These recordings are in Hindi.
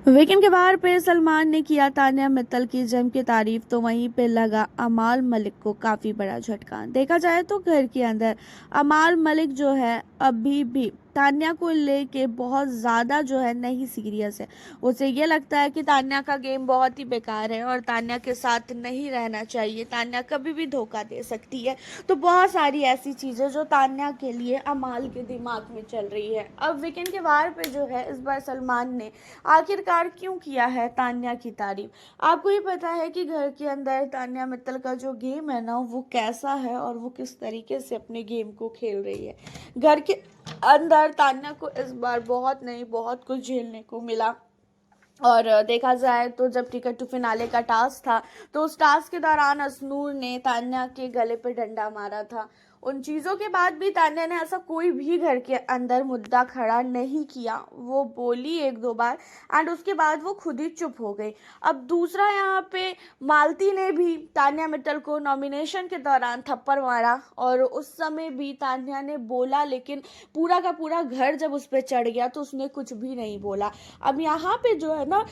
वीकेंड के बाहर पे सलमान ने किया तान्या मित्तल की जम की तारीफ, तो वहीं पे लगा अमाल मलिक को काफी बड़ा झटका। देखा जाए तो घर के अंदर अमाल मलिक जो है अभी भी तान्या को लेके बहुत ज़्यादा जो है नहीं सीरियस है। उसे ये लगता है कि तान्या का गेम बहुत ही बेकार है और तान्या के साथ नहीं रहना चाहिए, तान्या कभी भी धोखा दे सकती है। तो बहुत सारी ऐसी चीज़ें जो तान्या के लिए अमाल के दिमाग में चल रही है। अब वीकेंड के वार पे जो है इस बार सलमान ने आखिरकार क्यों किया है तान्या की तारीफ। आपको ही पता है कि घर के अंदर तान्या मित्तल का जो गेम है ना वो कैसा है और वो किस तरीके से अपने गेम को खेल रही है। घर के अंदर तान्या को इस बार बहुत नहीं बहुत कुछ झेलने को मिला। और देखा जाए तो जब टिकट टू फिनाले का टास्क था तो उस टास्क के दौरान असनूर ने तान्या के गले पे डंडा मारा था। उन चीज़ों के बाद भी तान्या ने ऐसा कोई भी घर के अंदर मुद्दा खड़ा नहीं किया। वो बोली एक दो बार एंड उसके बाद वो खुद ही चुप हो गई। अब दूसरा यहाँ पे मालती ने भी तान्या मित्तल को नॉमिनेशन के दौरान थप्पड़ मारा और उस समय भी तान्या ने बोला, लेकिन पूरा का पूरा घर जब उस पर चढ़ गया तो उसने कुछ भी नहीं बोला। अब यहाँ पे जो है ना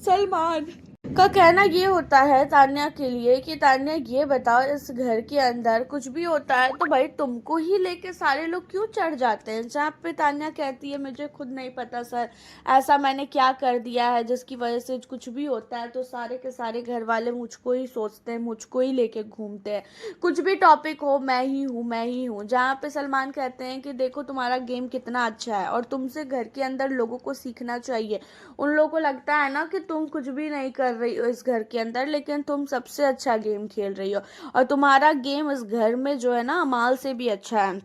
सलमान का कहना ये होता है तान्या के लिए कि तान्या ये बताओ, इस घर के अंदर कुछ भी होता है तो भाई तुमको ही लेके सारे लोग क्यों चढ़ जाते हैं। जहाँ पे तान्या कहती है मुझे खुद नहीं पता सर, ऐसा मैंने क्या कर दिया है जिसकी वजह से कुछ भी होता है तो सारे के सारे घर वाले मुझको ही सोचते हैं, मुझको ही लेके घूमते हैं। कुछ भी टॉपिक हो मैं ही हूँ मैं ही हूँ। जहाँ पे सलमान कहते हैं कि देखो तुम्हारा गेम कितना अच्छा है और तुमसे घर के अंदर लोगों को सीखना चाहिए। उन लोगों को लगता है ना कि तुम कुछ भी नहीं कर रही हो इस घर के अंदर, लेकिन तुम सबसे अच्छा गेम खेल रही हो और तुम्हारा गेम इस घर में जो है ना अमाल से भी अच्छा है।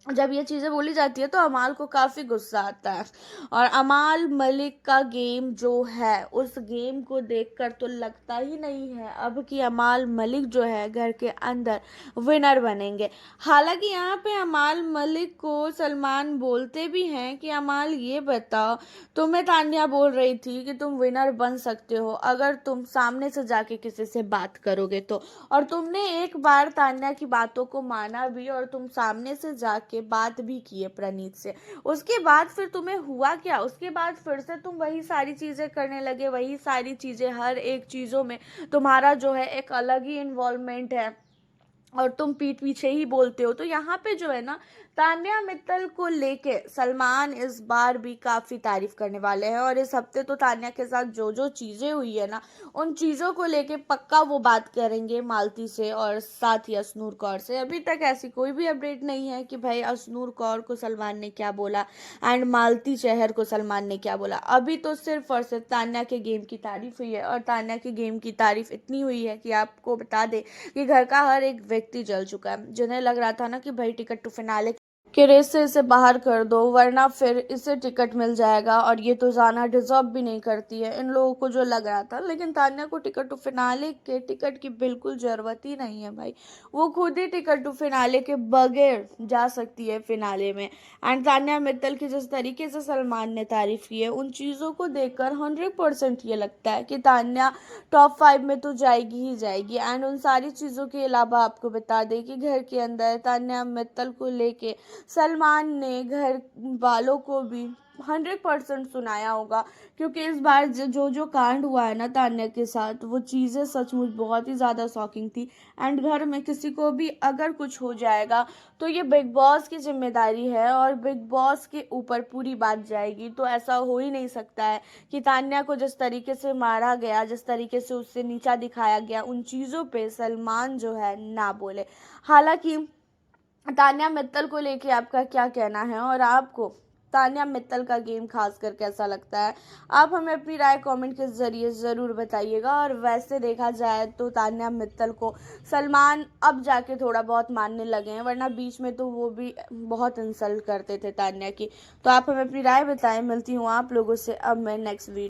जब ये चीज़ें बोली जाती है तो अमाल को काफ़ी गुस्सा आता है और अमाल मलिक का गेम जो है उस गेम को देखकर तो लगता ही नहीं है अब कि अमाल मलिक जो है घर के अंदर विनर बनेंगे। हालांकि यहाँ पे अमाल मलिक को सलमान बोलते भी हैं कि अमाल ये बताओ, तुम्हें तान्या बोल रही थी कि तुम विनर बन सकते हो अगर तुम सामने से जाके किसी से बात करोगे तो, और तुमने एक बार तान्या की बातों को माना भी और तुम सामने से जाके बात भी की है प्रणीत से। उसके बाद फिर तुम्हें हुआ क्या, उसके बाद फिर से तुम वही सारी चीजें करने लगे, वही सारी चीजें, हर एक चीजों में तुम्हारा जो है एक अलग ही इन्वॉल्वमेंट है और तुम पीठ पीछे ही बोलते हो। तो यहाँ पे जो है ना तान्या मित्तल को लेके सलमान इस बार भी काफी तारीफ करने वाले हैं और इस हफ्ते तो तान्या के साथ जो जो चीजें हुई है ना उन चीजों को लेके पक्का वो बात करेंगे मालती से और साथ ही असनूर कौर से। अभी तक ऐसी कोई भी अपडेट नहीं है कि भाई असनूर कौर को सलमान ने क्या बोला एंड मालती शहर को सलमान ने क्या बोला। अभी तो सिर्फ और सिर्फ तान्या के गेम की तारीफ हुई है और तान्या के गेम की तारीफ इतनी हुई है कि आपको बता दे कि घर का हर एक व्यक्ति जल चुका है। जिन्हें लग रहा था ना कि भाई टिकट टू फिनाले कि रेस से इसे बाहर कर दो वरना फिर इसे टिकट मिल जाएगा और ये तो जाना डिजर्व भी नहीं करती है, इन लोगों को जो लग रहा था। लेकिन तान्या को टिकट टू फिनाले के टिकट की बिल्कुल ज़रूरत ही नहीं है भाई, वो खुद ही टिकट टू फिनाले के बगैर जा सकती है फिनाले में। एंड तान्या मित्तल की जिस तरीके से सलमान ने तारीफ की है उन चीज़ों को देखकर 100% ये लगता है कि तान्या टॉप 5 में तो जाएगी ही जाएगी। एंड उन सारी चीज़ों के अलावा आपको बता दें कि घर के अंदर तान्या मित्तल को लेके सलमान ने घर वालों को भी 100% सुनाया होगा, क्योंकि इस बार जो जो कांड हुआ है ना तान्या के साथ वो चीज़ें सचमुच बहुत ही ज़्यादा शॉकिंग थी। एंड घर में किसी को भी अगर कुछ हो जाएगा तो ये बिग बॉस की जिम्मेदारी है और बिग बॉस के ऊपर पूरी बात जाएगी। तो ऐसा हो ही नहीं सकता है कि तान्या को जिस तरीके से मारा गया, जिस तरीके से उससे नीचा दिखाया गया, उन चीज़ों पे सलमान जो है ना बोले। हालांकि तान्या मित्तल को लेके आपका क्या कहना है और आपको तान्या मित्तल का गेम खासकर कैसा लगता है, आप हमें अपनी राय कमेंट के ज़रिए ज़रूर बताइएगा। और वैसे देखा जाए तो तान्या मित्तल को सलमान अब जाके थोड़ा बहुत मानने लगे हैं, वरना बीच में तो वो भी बहुत इंसल्ट करते थे तान्या की। तो आप हमें अपनी राय बताएं, मिलती हूँ आप लोगों से अब मैं नेक्स्ट वीडियो।